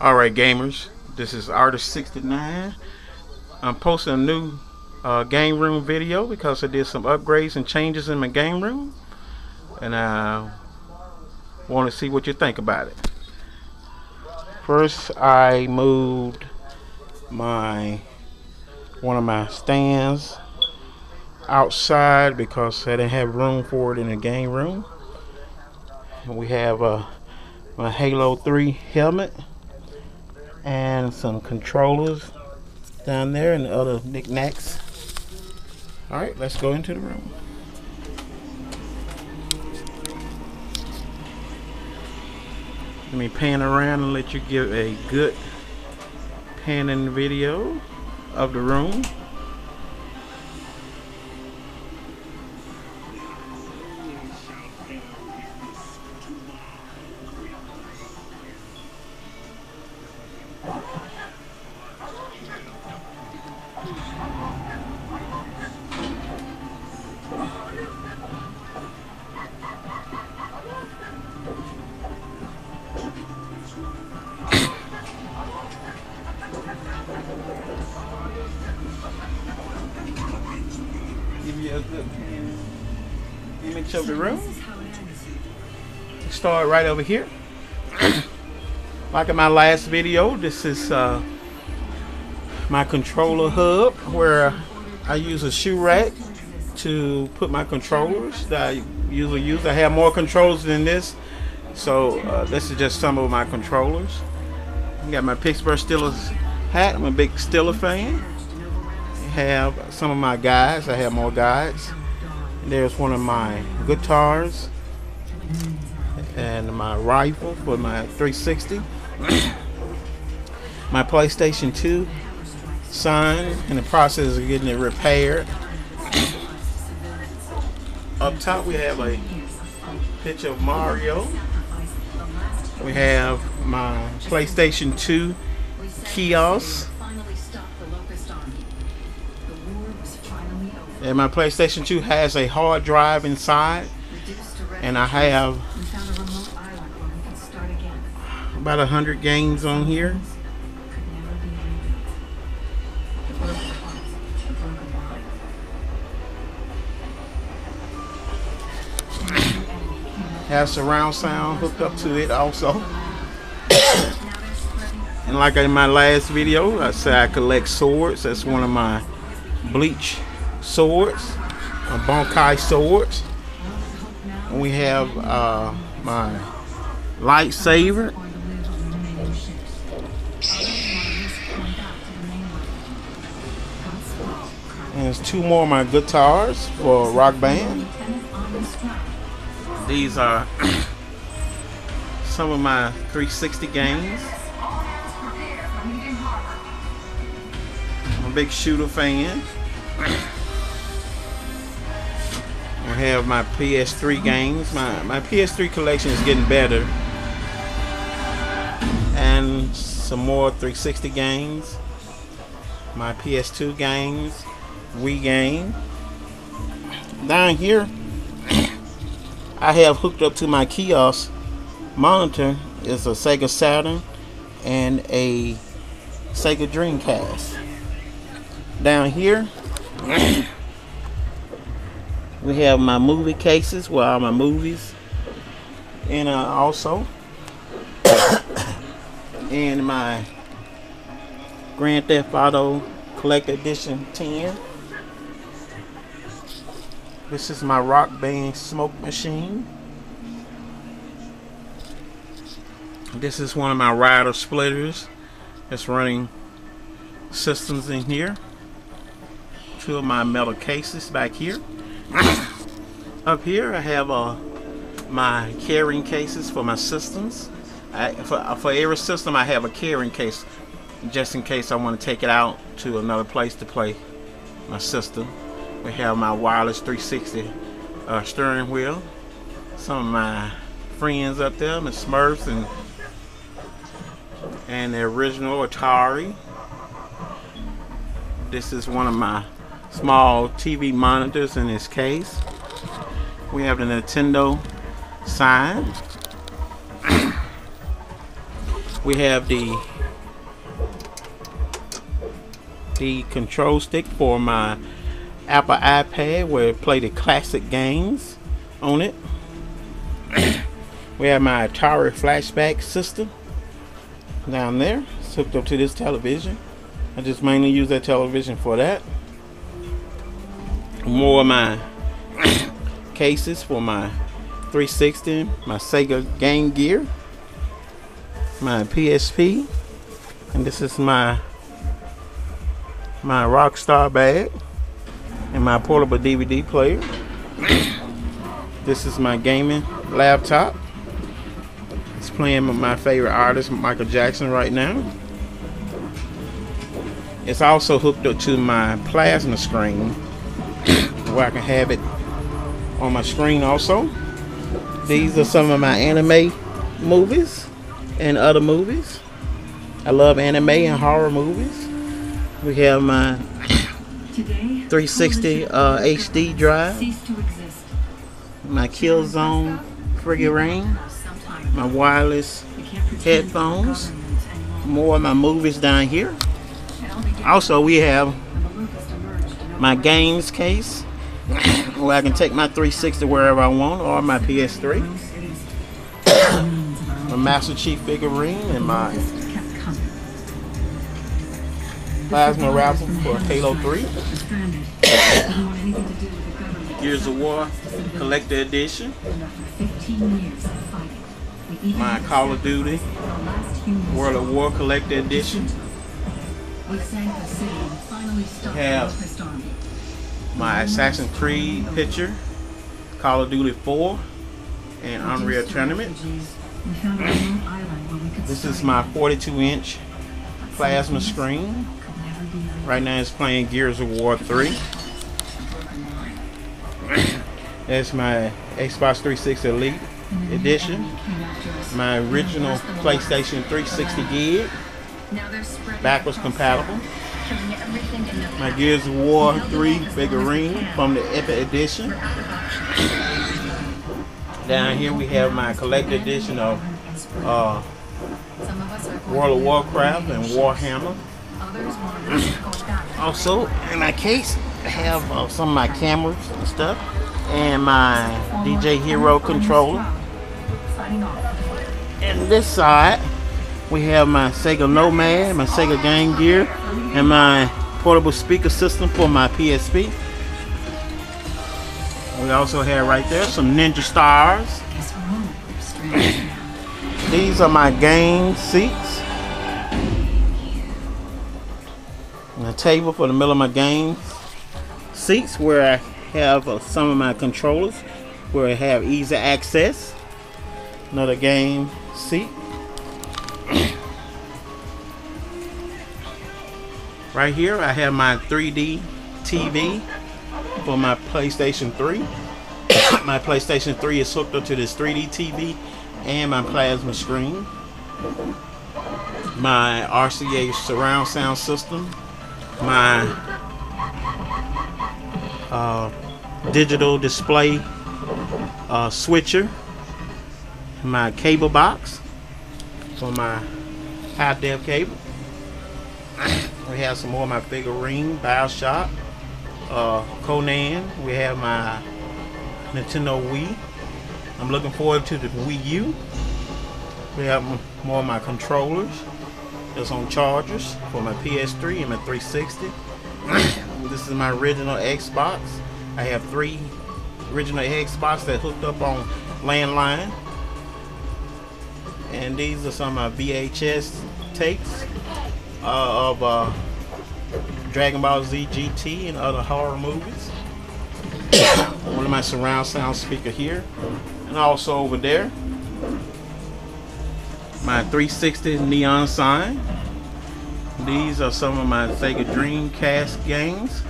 Alright gamers, this is Artist69. I'm posting a new game room video because I did some upgrades and changes in my game room, and I want to see what you think about it. First, I moved one of my stands outside because I didn't have room for it in the game room. We have my Halo 3 helmet and some controllers down there and other knickknacks. Alright, let's go into the room. Let me pan around and let you get a good panning video of the room. Give you a good image of the room. Start right over here. Like in my last video, this is my controller hub where I use a shoe rack to put my controllers that I usually use. I have more controllers than this, so this is just some of my controllers. I got my Pittsburgh Steelers hat. I'm a big Steelers fan. I have some of my guides. I have more guides. There's one of my guitars and my rifle for my 360. My PlayStation 2 sign, in the process of getting it repaired. Up top we have a picture of Mario. We have my PlayStation 2 kiosk. And my PlayStation 2 has a hard drive inside, and I have about 100 games on here. Have surround sound hooked up to it also. And like in my last video, I said I collect swords. That's one of my bleach swords, Bonkai swords. And we have my lightsaber. And there's two more of my guitars for rock band. These are some of my 360 games. I'm a big shooter fan. I have my PS3 games. My PS3 collection is getting better. And some more 360 games. My PS2 games. Wii game. Down here, I have hooked up to my kiosk monitor is a Sega Saturn and a Sega Dreamcast. Down here, we have my movie cases with all my movies, and also in my Grand Theft Auto Collector Edition 10. This is my Rock Band smoke machine. This is one of my rider splitters that's running systems in here. Two of my metal cases back here. Up here I have my carrying cases for my systems. For every system I have a carrying case, just in case I want to take it out to another place to play my system. We have my wireless 360 steering wheel. Some of my friends up there, my Smurfs and the original Atari. This is one of my small TV monitors in this case. We have the Nintendo sign. We have the control stick for my Apple iPad where it play the classic games on it. We have my Atari flashback system down there. It's hooked up to this television. I just mainly use that television for that. More of my cases for my 360, my Sega Game Gear, my PSP, and this is my Rockstar bag and my portable DVD player. This is my gaming laptop. It's playing with my favorite artist, Michael Jackson, right now. It's also hooked up to my plasma screen where I can have it on my screen also. These are some of my anime movies and other movies. I love anime and horror movies. We have my 360 HD drive, my Killzone figurine, my wireless headphones, more of my movies down here. Also, we have my games case where I can take my 360 wherever I want, or my PS3, my Master Chief figurine, and my plasma raffle for Halo 3, Gears of War Collector Edition, my Call of Duty World of War Collector Edition. We have my Assassin's Creed picture, Call of Duty 4, and Unreal Tournament. This is my 42-inch plasma screen. Right now it's playing Gears of War 3. That's my Xbox 360 Elite Edition. My original PlayStation 360 gig, backwards compatible. My Gears of War 3 figurine from the Epic Edition. Down here we have my collector edition of World of Warcraft and Warhammer. Also, in my case, I have some of my cameras and stuff, and my DJ Hero controller. And this side, we have my Sega Nomad, my Sega Game Gear, and my portable speaker system for my PSP. We also have right there some Ninja Stars. These are my game seats. And a table for the middle of my game seats where I have some of my controllers, where I have easy access. Another game seat. Right here I have my 3D TV for my PlayStation 3. My PlayStation 3 is hooked up to this 3D TV and my plasma screen. My RCA surround sound system. My digital display switcher. My cable box for my high def cable. We have some more of my figurine, Bioshock, Conan. We have my Nintendo Wii. I'm looking forward to the Wii U. We have more of my controllers that's on chargers for my PS3 and my 360. This is my original Xbox. I have 3 original Xbox that hooked up on landline. And these are some of my VHS tapes of Dragon Ball Z GT and other horror movies. One of my surround sound speaker here, and also over there my 360 neon sign. These are some of my Sega Dreamcast games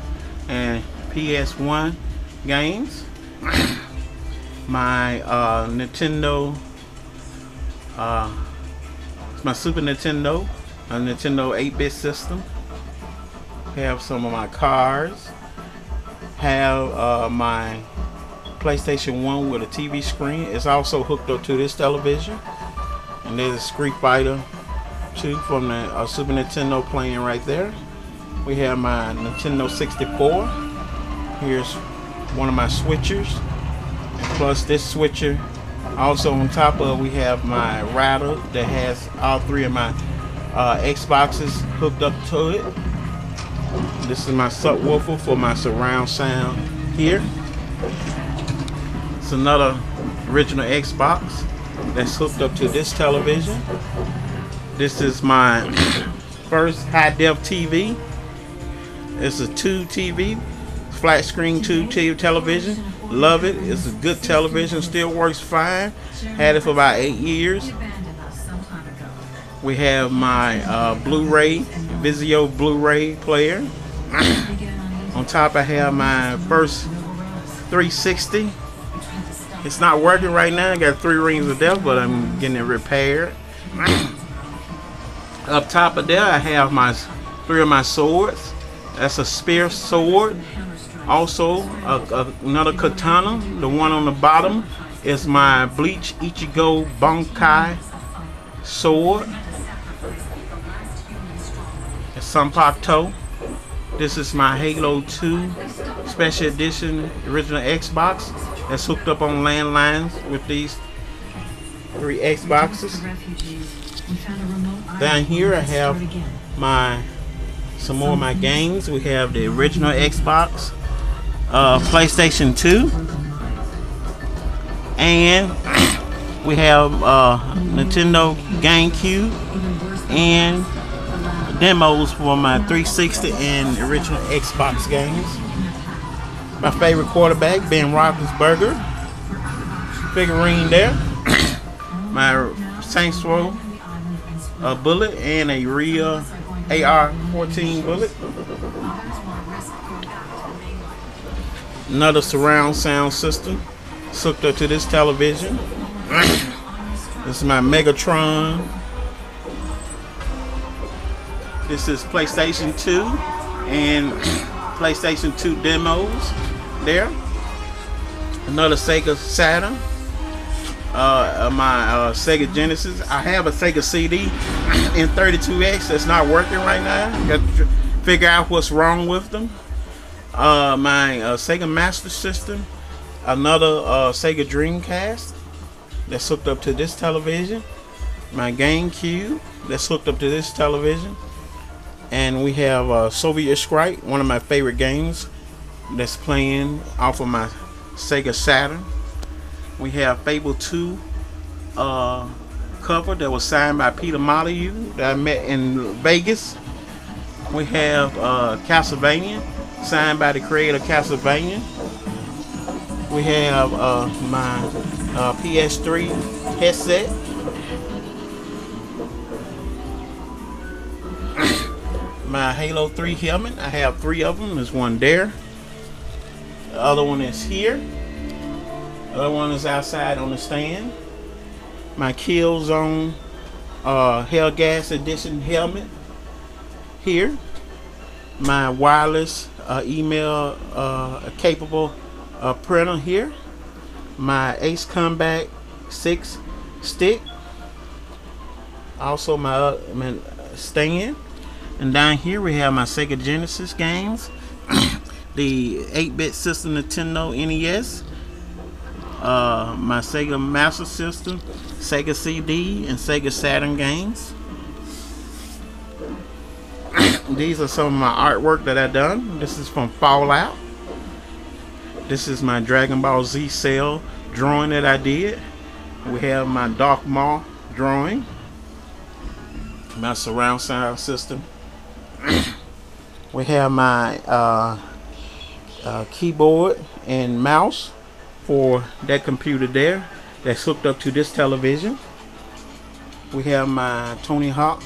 and PS1 games. My Nintendo, my Super Nintendo, a Nintendo 8-bit system. Have some of my cars. Have my PlayStation 1 with a TV screen. It's also hooked up to this television. And there's a Street Fighter 2 from the Super Nintendo playing right there. We have my Nintendo 64. Here's one of my switchers, and plus this switcher. Also on top of, we have my router that has all 3 of my Xboxes hooked up to it. This is my subwoofer for my surround sound here. It's another original Xbox that's hooked up to this television. This is my first high-def TV. It's a tube TV, flat screen tube television. Love it. It's a good television. Still works fine. Had it for about 8 years. We have my Blu-ray, Vizio Blu-ray player. On top I have my first 360. It's not working right now. I got 3 rings of death, but I'm getting it repaired. Up top of there I have my 3 of my swords. That's a spear sword. Also another katana. The one on the bottom is my Bleach Ichigo Bankai sword. It's Sanpakuto. This is my Halo 2 Special Edition original Xbox that's hooked up on landlines with these 3 Xboxes. Down here I have some more of my games. We have the original Xbox, PlayStation 2, and we have Nintendo GameCube and demos for my 360 and original Xbox games. My favorite quarterback, Ben Roethlisberger, figurine there. My Saints Row bullet and a real AR-14 bullet. Another surround sound system hooked up to this television. This is my Megatron. This is PlayStation 2 and PlayStation 2 demos there. Another Sega Saturn. My Sega Genesis. I have a Sega CD in 32X that's not working right now. Got to figure out what's wrong with them. My Sega Master System. Another Sega Dreamcast that's hooked up to this television. My GameCube that's hooked up to this television. And we have Soviet Strike, one of my favorite games, that's playing off of my Sega Saturn. We have Fable 2 cover that was signed by Peter Molyneux that I met in Vegas. We have Castlevania, signed by the creator of Castlevania. We have my PS3 headset. My Halo 3 helmet. I have 3 of them. There's one there. The other one is here. The other one is outside on the stand. My Killzone Hellgas Edition helmet here. My wireless email capable printer here. My Ace Combat 6 stick. Also my stand. And down here we have my Sega Genesis games, the 8-bit system Nintendo NES, my Sega Master System, Sega CD, and Sega Saturn games. These are some of my artwork that I've done. This is from Fallout. This is my Dragon Ball Z Cell drawing that I did. We have my Dark Maw drawing, my surround sound system. We have my keyboard and mouse for that computer there that's hooked up to this television. We have my Tony Hawk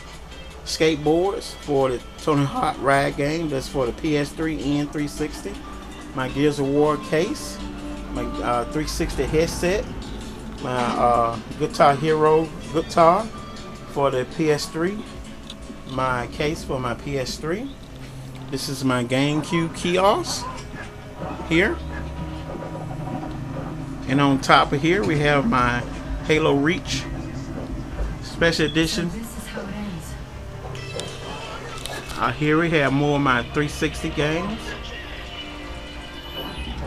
skateboards for the Tony Hawk Ride game. That's for the PS3 and 360. My Gears of War case. My 360 headset. My Guitar Hero guitar for the PS3. My case for my PS3. This is my GameCube kiosk here. And on top of here we have my Halo Reach Special Edition here we have more of my 360 games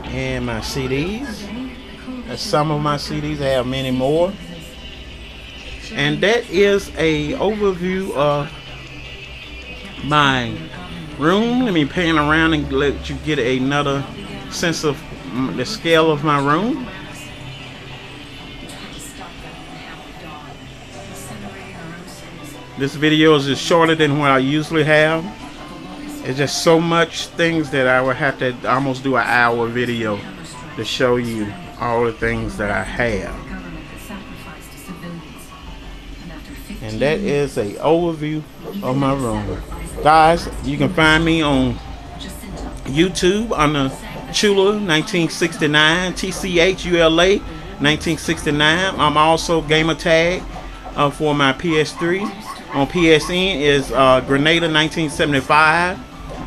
and my CDs. Some of my CDs, I have many more. And that is a overview of my room. Let me pan around and let you get another sense of the scale of my room. This video is just shorter than what I usually have. It's just so much things that I would have to almost do an hour video to show you all the things that I have. And that is a overview of my room. Guys, you can find me on YouTube under Chula 1969, TCHULA 1969. I'm also gamer tag for my PS3. On PSN is Grenada 1975,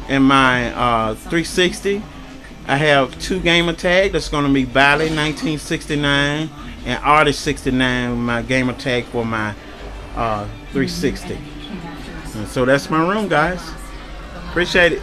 and my 360 I have two gamer tag. That's going to be Valley 1969 and Artist 69, my gamer tag for my 360. And so that's my room, guys. Appreciate it.